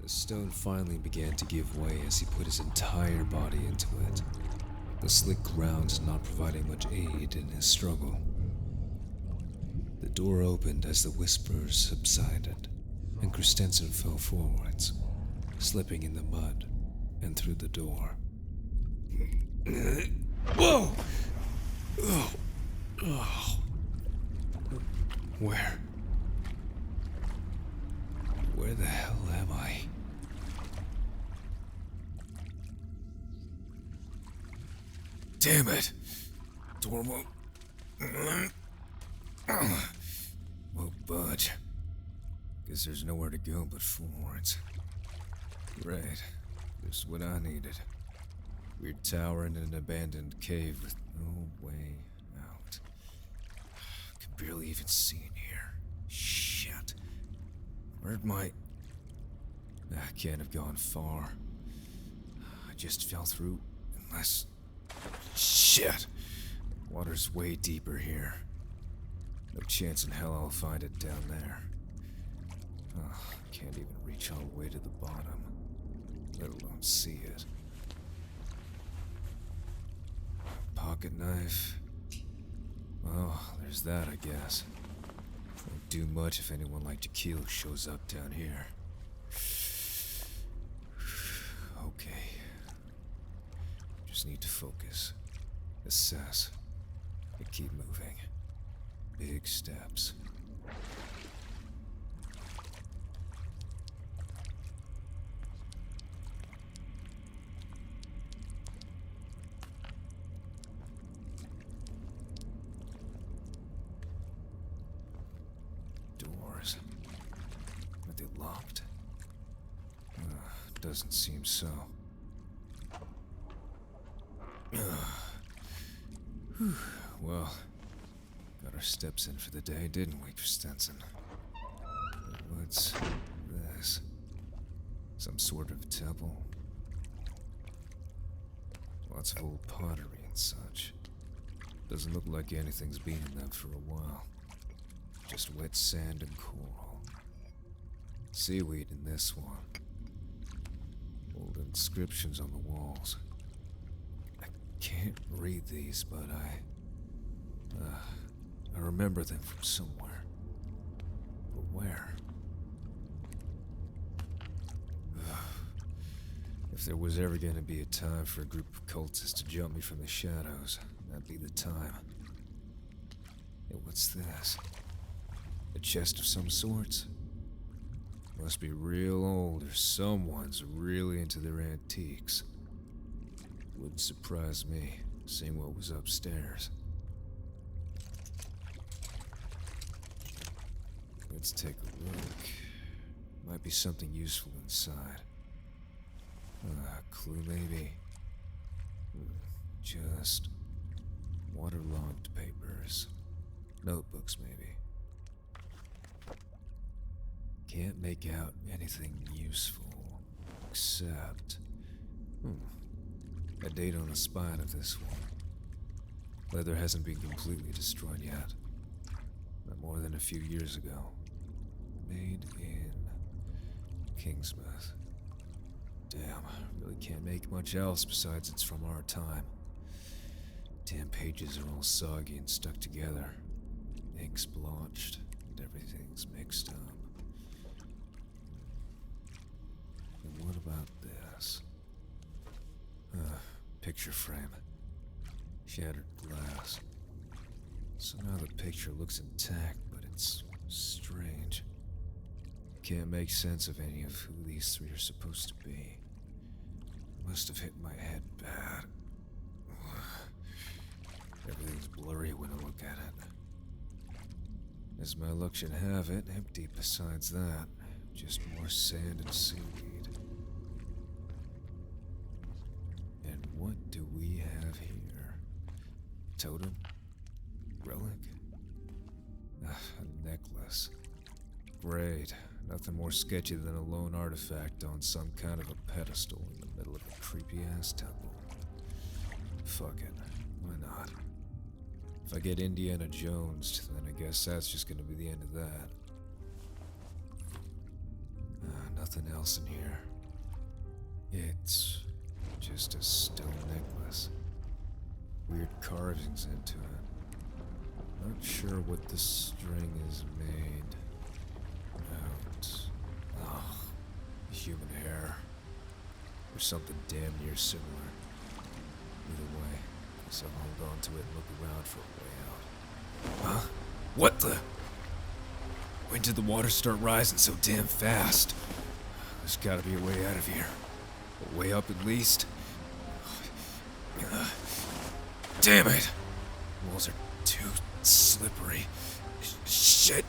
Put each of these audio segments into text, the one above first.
The stone finally began to give way as he put his entire body into it, the slick ground not providing much aid in his struggle. The door opened as the whispers subsided, and Christensen fell forwards, slipping in the mud and through the door. Whoa! Oh. Oh. Where the hell am I? Damn it! Door won't budge. Guess there's nowhere to go but forwards. Right. This is what I needed. Weird tower in an abandoned cave with no way out. Can barely even see in here. Shit. Where'd my... I can't have gone far. I just fell through unless... Shit! Water's way deeper here. No chance in hell I'll find it down there. Can't even reach all the way to the bottom, let alone see it. Pocket knife. Well, there's that, I guess. Won't do much if anyone like Jakeel shows up down here. Okay. Just need to focus, assess, and keep moving. Big steps. Doors. Are they locked? Doesn't seem so. Well, got our steps in for the day, didn't we, Christensen? But what's this? Some sort of temple? Lots of old pottery and such. Doesn't look like anything's been in them for a while. Just wet sand and coral. Seaweed in this one. Old inscriptions on the walls. I can't read these, but I remember them from somewhere. But where? If there was ever going to be a time for a group of cultists to jump me from the shadows, that'd be the time. Hey, what's this? A chest of some sorts? Must be real old, or someone's really into their antiques. Wouldn't surprise me, seeing what was upstairs. Let's take a look. Might be something useful inside. Clue maybe. Just waterlogged papers. Notebooks maybe. Can't make out anything useful, except... a date on the spine of this one. Leather hasn't been completely destroyed yet. Not more than a few years ago. Made in Kingsmouth. Damn, really can't make much else besides it's from our time. Damn pages are all soggy and stuck together. Ink's blotched, and everything's mixed up. And what about this? Picture frame. Shattered glass. Somehow the picture looks intact, but it's strange. Can't make sense of any of who these three are supposed to be. Must have hit my head bad. Everything's blurry when I look at it. As my luck should have it, empty besides that. Just more sand and seaweed. And what do we have here? Totem? Relic? A necklace. Great. Nothing more sketchy than a lone artifact on some kind of a pedestal in the middle of a creepy-ass temple. Fuck it. Why not? If I get Indiana Jones'd, then I guess that's just gonna be the end of that. nothing else in here. It's just a stone necklace. Weird carvings into it. Not sure what the string is made out. Oh, human hair. Or something damn near similar. Either way, so I'll hold on to it and look around for a way out. Huh? What the? When did the water start rising so damn fast? There's gotta be a way out of here. A way up at least. Damn it! Walls are too slippery. Shit!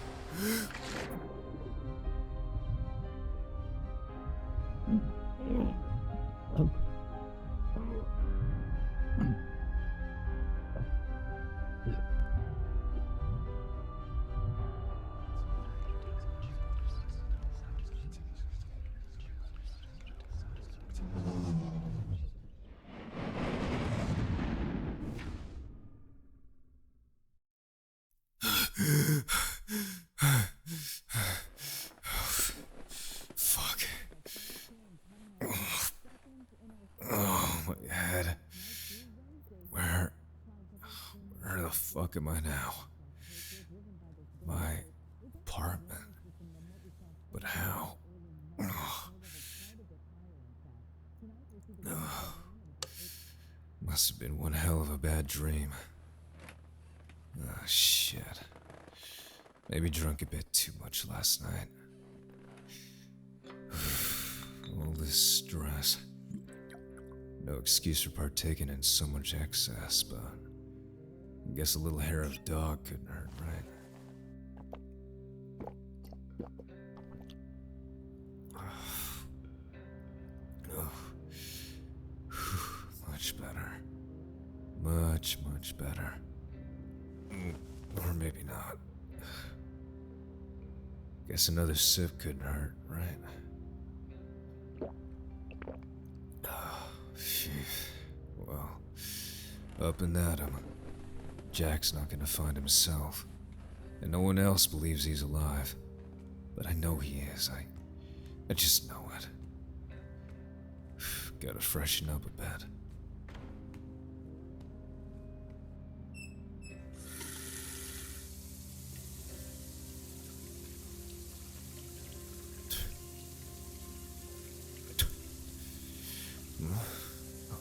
Fuck. Oh, my head. Where the fuck am I now? My apartment. But how? Must have been one hell of a bad dream. Ah, shit. Maybe drunk a bit too much last night. All this stress. No excuse for partaking in so much excess, but I guess a little hair of dog couldn't hurt, right? Much better. Much better. Or maybe not. Guess another sip couldn't hurt, right? Phew. Well, up and at him. Jack's not gonna find himself. And no one else believes he's alive. But I know he is. I just know it. Gotta freshen up a bit.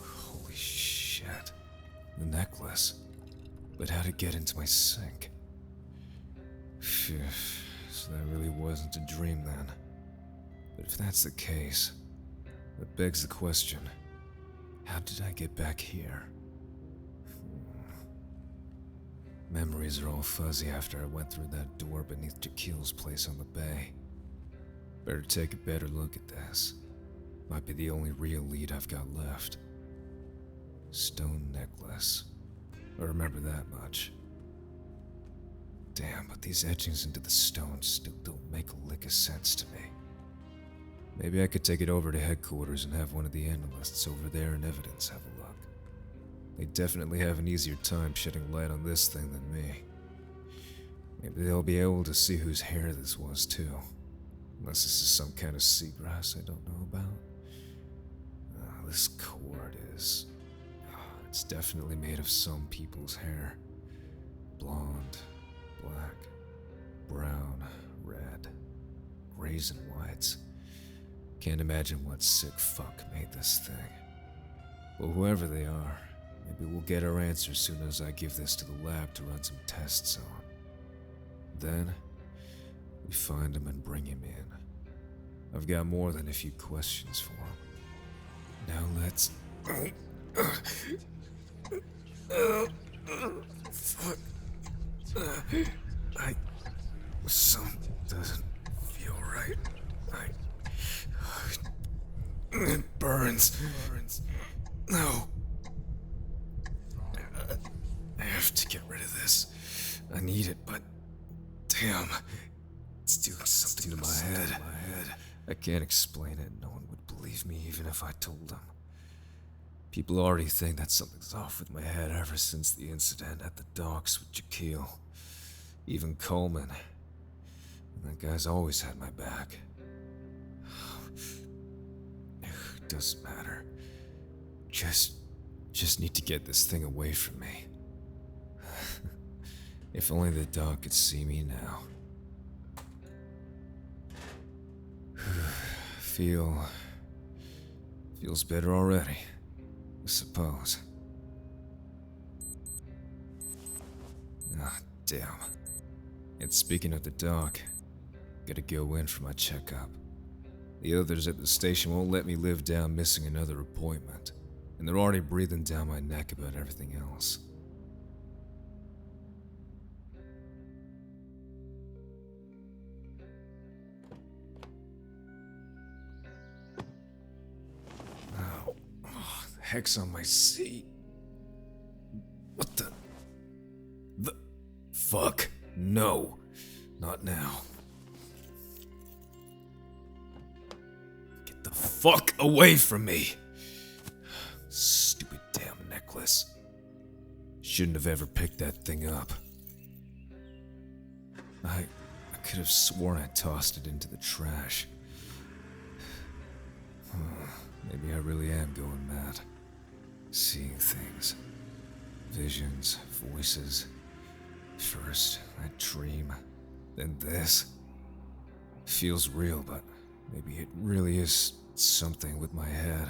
Holy shit. The necklace. But how'd it get into my sink? Phew. So that really wasn't a dream then. But if that's the case, that begs the question, how did I get back here? Memories are all fuzzy after I went through that door beneath Jakeel's place on the bay. Better take a better look at this. Might be the only real lead I've got left. Stone necklace. I remember that much. Damn, but these etchings into the stone still don't make a lick of sense to me. Maybe I could take it over to headquarters and have one of the analysts over there in evidence have a look. They definitely have an easier time shedding light on this thing than me. Maybe they'll be able to see whose hair this was too. Unless this is some kind of seagrass I don't know about. This cord is... it's definitely made of some people's hair. Blonde, black, brown, red, grays and whites. Can't imagine what sick fuck made this thing. Well, whoever they are, maybe we'll get our answers soon as I give this to the lab to run some tests on. Then, we find him and bring him in. I've got more than a few questions for him. Now let's... Fuck. Something doesn't feel right. It burns. No. I have to get rid of this. I need it, but... damn. It's doing something to my head. I can't explain it. No one would believe me even if I told them. People already think that something's off with my head ever since the incident at the docks with Jakeel. Even Coleman. And that guy's always had my back. doesn't matter. Just need to get this thing away from me. If only the dog could see me now. Feels better already, I suppose. Ah, damn. And speaking of the dog, gotta go in for my checkup. The others at the station won't let me live down missing another appointment, and they're already breathing down my neck about everything else. Oh, the heck's on my seat? What the fuck? No, not now. Get the fuck away from me! Stupid damn necklace. Shouldn't have ever picked that thing up. I could have sworn I tossed it into the trash. Maybe I really am going mad. Seeing things. Visions, voices. First, I dream, then this. Feels real, but maybe it really is something with my head.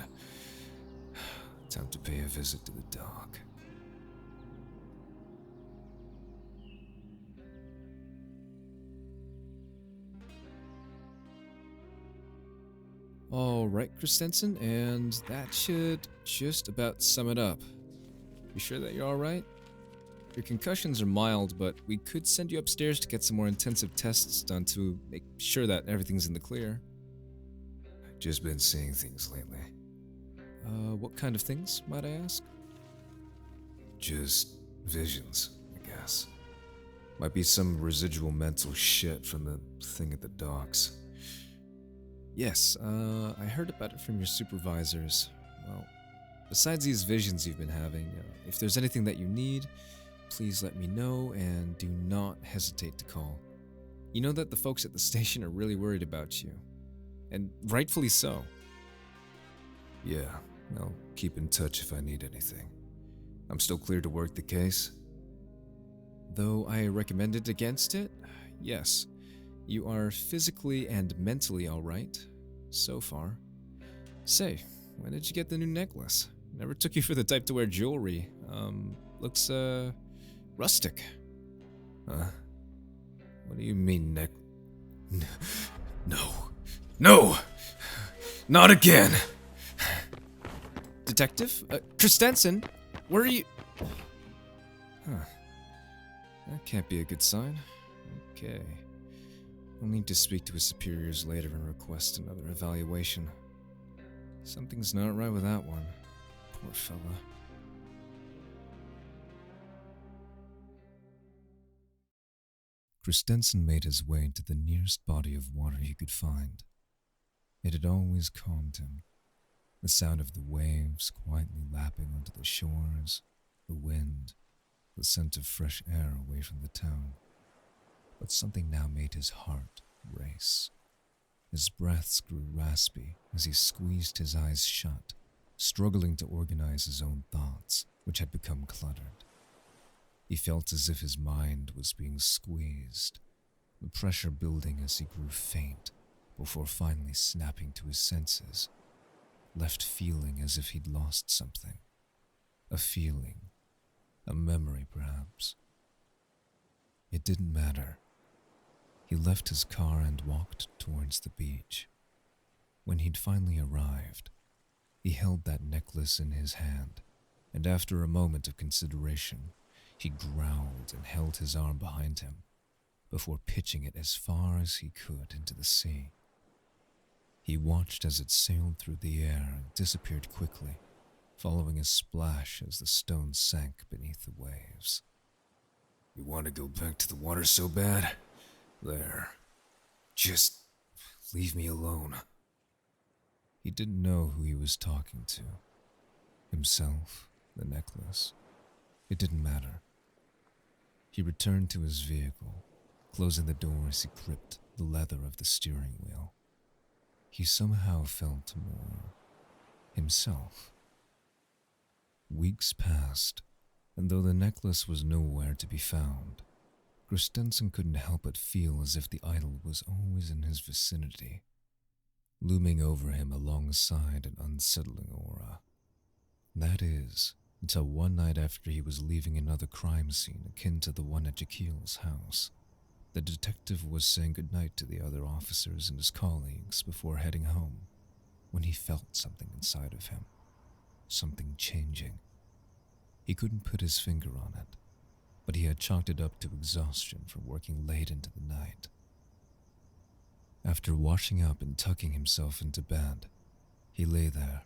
Time to pay a visit to the dog. Alright, Christensen, and that should just about sum it up. You sure that you're alright? Your concussions are mild, but we could send you upstairs to get some more intensive tests done to make sure that everything's in the clear. I've just been seeing things lately. What kind of things, might I ask? Just visions, I guess. Might be some residual mental shit from the thing at the docks. Yes, I heard about it from your supervisors. Well, besides these visions you've been having, if there's anything that you need, please let me know and do not hesitate to call. You know that the folks at the station are really worried about you. And rightfully so. Yeah, I'll keep in touch if I need anything. I'm still clear to work the case. Though I recommended against it, yes, you are physically and mentally alright, so far. Say, when did you get the new necklace? Never took you for the type to wear jewelry. Looks, rustic. Huh? What do you mean, No! No! Not again! Detective? Christensen? Where are you? Huh. That can't be a good sign. Okay. I'll need to speak to his superiors later and request another evaluation. Something's not right with that one. Poor fella. Christensen made his way to the nearest body of water he could find. It had always calmed him. The sound of the waves quietly lapping onto the shores, the wind, the scent of fresh air away from the town. But something now made his heart race. His breaths grew raspy as he squeezed his eyes shut, struggling to organize his own thoughts, which had become cluttered. He felt as if his mind was being squeezed, the pressure building as he grew faint, before finally snapping to his senses, left feeling as if he'd lost something. A feeling, a memory perhaps. It didn't matter. He left his car and walked towards the beach. When he'd finally arrived, he held that necklace in his hand, and after a moment of consideration, he growled and held his arm behind him, before pitching it as far as he could into the sea. He watched as it sailed through the air and disappeared quickly, following a splash as the stone sank beneath the waves. You want to go back to the water so bad? There. Just leave me alone. He didn't know who he was talking to. Himself, the necklace. It didn't matter. He returned to his vehicle, closing the door as he gripped the leather of the steering wheel. He somehow felt more himself. Weeks passed, and though the necklace was nowhere to be found, Christensen couldn't help but feel as if the idol was always in his vicinity, looming over him alongside an unsettling aura. That is, until one night after he was leaving another crime scene akin to the one at Jakeel's house. The detective was saying goodnight to the other officers and his colleagues before heading home, when he felt something inside of him, something changing. He couldn't put his finger on it, but he had chalked it up to exhaustion from working late into the night. After washing up and tucking himself into bed, he lay there,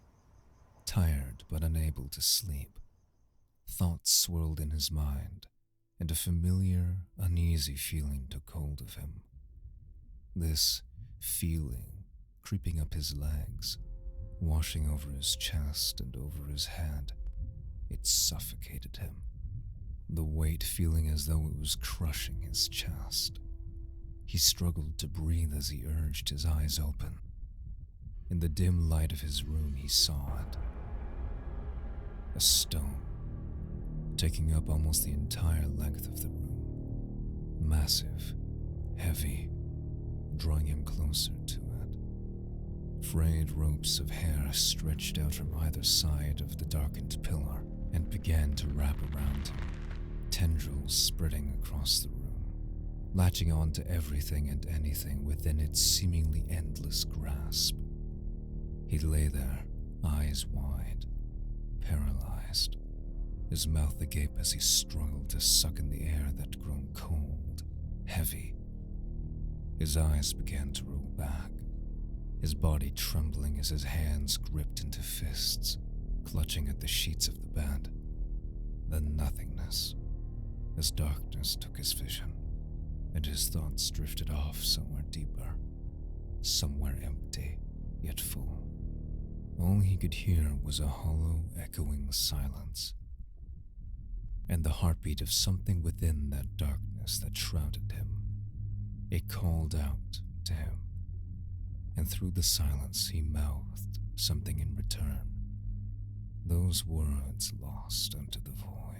tired but unable to sleep. Thoughts swirled in his mind, and a familiar, uneasy feeling took hold of him. This feeling creeping up his legs, washing over his chest and over his head, it suffocated him, the weight feeling as though it was crushing his chest. He struggled to breathe as he urged his eyes open. In the dim light of his room, he saw it. A stone, taking up almost the entire length of the room. Massive, heavy, drawing him closer to it. Frayed ropes of hair stretched out from either side of the darkened pillar and began to wrap around him, tendrils spreading across the room, latching on to everything and anything within its seemingly endless grasp. He lay there, eyes wide, paralyzed, his mouth agape as he struggled to suck in the air that had grown cold, heavy. His eyes began to roll back, his body trembling as his hands gripped into fists, clutching at the sheets of the bed. Then nothingness, as darkness took his vision, and his thoughts drifted off somewhere deeper, somewhere empty, yet full. All he could hear was a hollow, echoing silence, and the heartbeat of something within that darkness that shrouded him. It called out to him, and through the silence he mouthed something in return, those words lost unto the void.